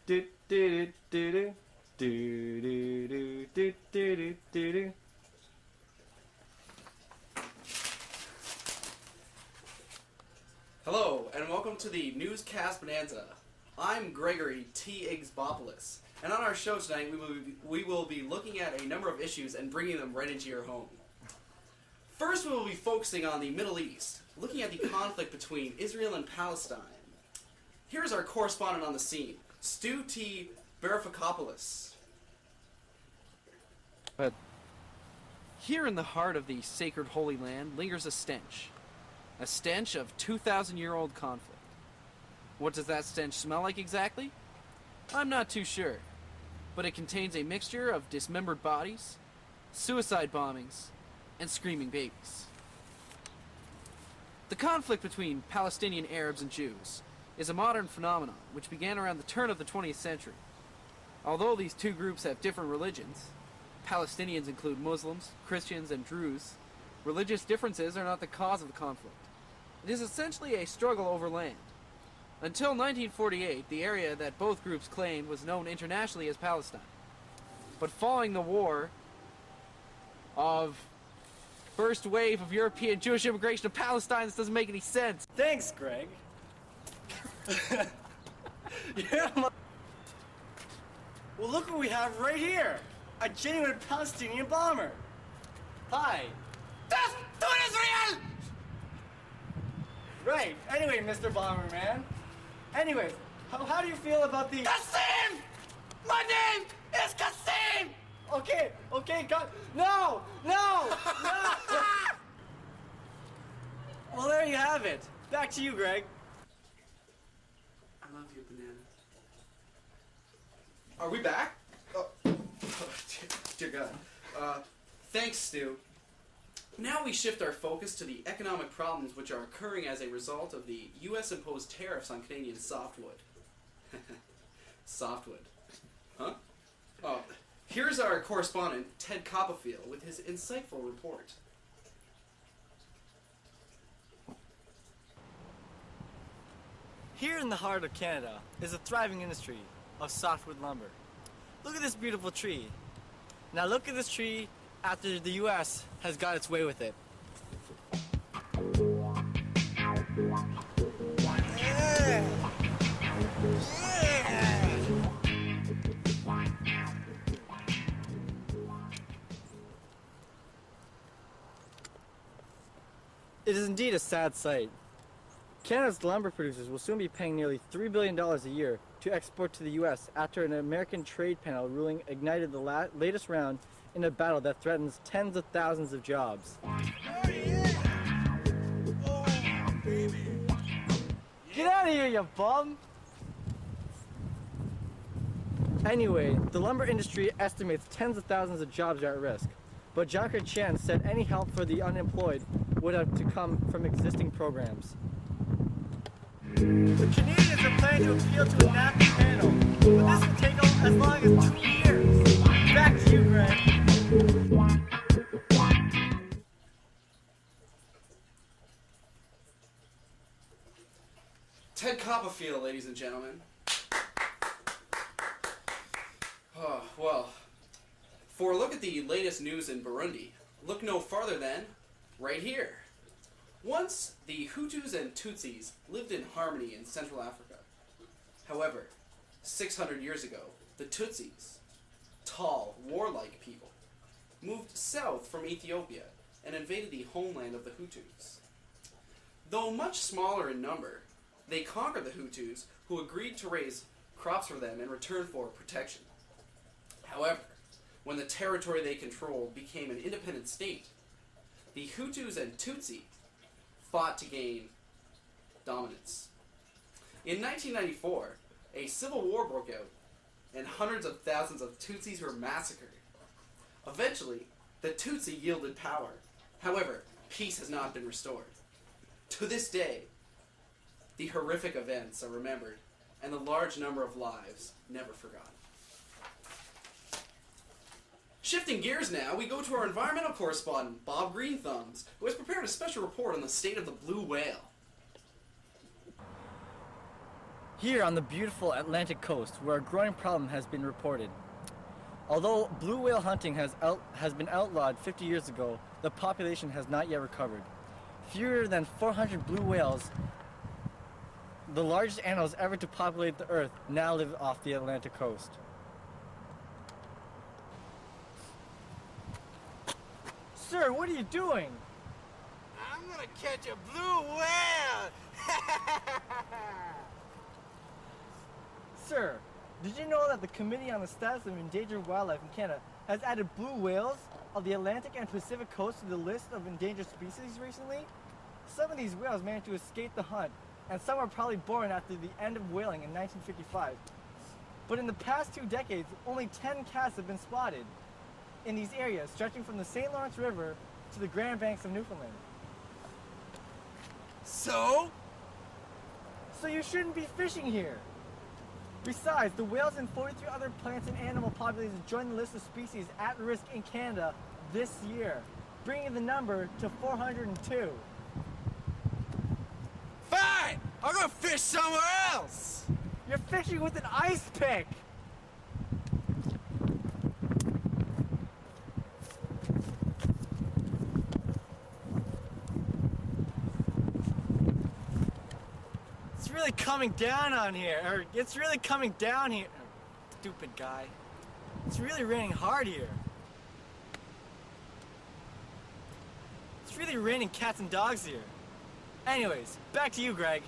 Do do do do do do do do do do do. Hello, and welcome to the Newscast Bonanza. I'm Gregory T. Iggsbopoulos, and on our show tonight we will be looking at a number of issues and bringing them right into your home. First, we will be focusing on the Middle East, looking at the conflict between Israel and Palestine. Here's our correspondent on the scene, Stu T. Berfikopoulos. But here in the heart of the sacred Holy Land lingers a stench of 2,000-year-old conflict. What does that stench smell like exactly? I'm not too sure, but it contains a mixture of dismembered bodies, suicide bombings, and screaming babies. The conflict between Palestinian Arabs and Jews is a modern phenomenon which began around the turn of the 20th century. Although these two groups have different religions, Palestinians include Muslims, Christians, and Druze, religious differences are not the cause of the conflict. It is essentially a struggle over land. Until 1948, the area that both groups claimed was known internationally as Palestine. But following the war of first wave of European Jewish immigration to Palestine, this doesn't make any sense. Thanks, Greg. Yeah, well, look what we have right here. A genuine Palestinian bomber. Hi. Death to Israel! Right. Anyway, Mr. Bomberman. Anyways, how do you feel about the... Kassim! My name is Kassim! Okay, God. No! Well, there you have it. Back to you, Greg. I love you, banana. Are we back? Oh, dear God. Thanks, Stu. Now we shift our focus to the economic problems which are occurring as a result of the U.S. imposed tariffs on Canadian softwood. Softwood. Huh? Oh, here's our correspondent, Ted Copperfield, with his insightful report. Here in the heart of Canada is a thriving industry of softwood lumber. Look at this beautiful tree. Now look at this tree after the U.S. has got its way with it. It is indeed a sad sight. Canada's lumber producers will soon be paying nearly $3 billion a year to export to the U.S. after an American trade panel ruling ignited the latest round in a battle that threatens tens of thousands of jobs. Oh, yeah. Oh, baby. Get out of here, you bum! Anyway, the lumber industry estimates tens of thousands of jobs are at risk, but Jonker Chan said any help for the unemployed would have to come from existing programs. The Canadians are planning to appeal to a national panel, but this will take as long as 2 years. Back to you, Greg. Ted Copperfield, ladies and gentlemen. Oh, well, for a look at the latest news in Burundi, look no farther than right here. Once, the Hutus and Tutsis lived in harmony in Central Africa. However, 600 years ago, the Tutsis, tall, warlike people, moved south from Ethiopia and invaded the homeland of the Hutus. Though much smaller in number, they conquered the Hutus, who agreed to raise crops for them in return for protection. However, when the territory they controlled became an independent state, the Hutus and Tutsi fought to gain dominance. In 1994, a civil war broke out, and hundreds of thousands of Tutsis were massacred. Eventually, the Tutsi yielded power. However, peace has not been restored. To this day, the horrific events are remembered, and the large number of lives never forgotten. Shifting gears now, we go to our environmental correspondent, Bob Greenthumbs, who has prepared a special report on the state of the blue whale. Here on the beautiful Atlantic coast, where a growing problem has been reported. Although blue whale hunting has been outlawed 50 years ago, the population has not yet recovered. Fewer than 400 blue whales, the largest animals ever to populate the earth, now live off the Atlantic coast. Sir, what are you doing? I'm gonna catch a blue whale! Sir, did you know that the Committee on the Status of Endangered Wildlife in Canada has added blue whales of the Atlantic and Pacific coast to the list of endangered species recently? Some of these whales managed to escape the hunt, and some were probably born after the end of whaling in 1955. But in the past 2 decades, only 10 cats have been spotted in these areas, stretching from the St. Lawrence River to the Grand Banks of Newfoundland. So? So you shouldn't be fishing here. Besides, the whales and 43 other plants and animal populations joined the list of species at risk in Canada this year, bringing the number to 402. Fine! I'll go fish somewhere else! You're fishing with an ice pick! It's really coming down on here, or it's really coming down here. Stupid guy. It's really raining hard here. It's really raining cats and dogs here. Anyways, back to you, Greg.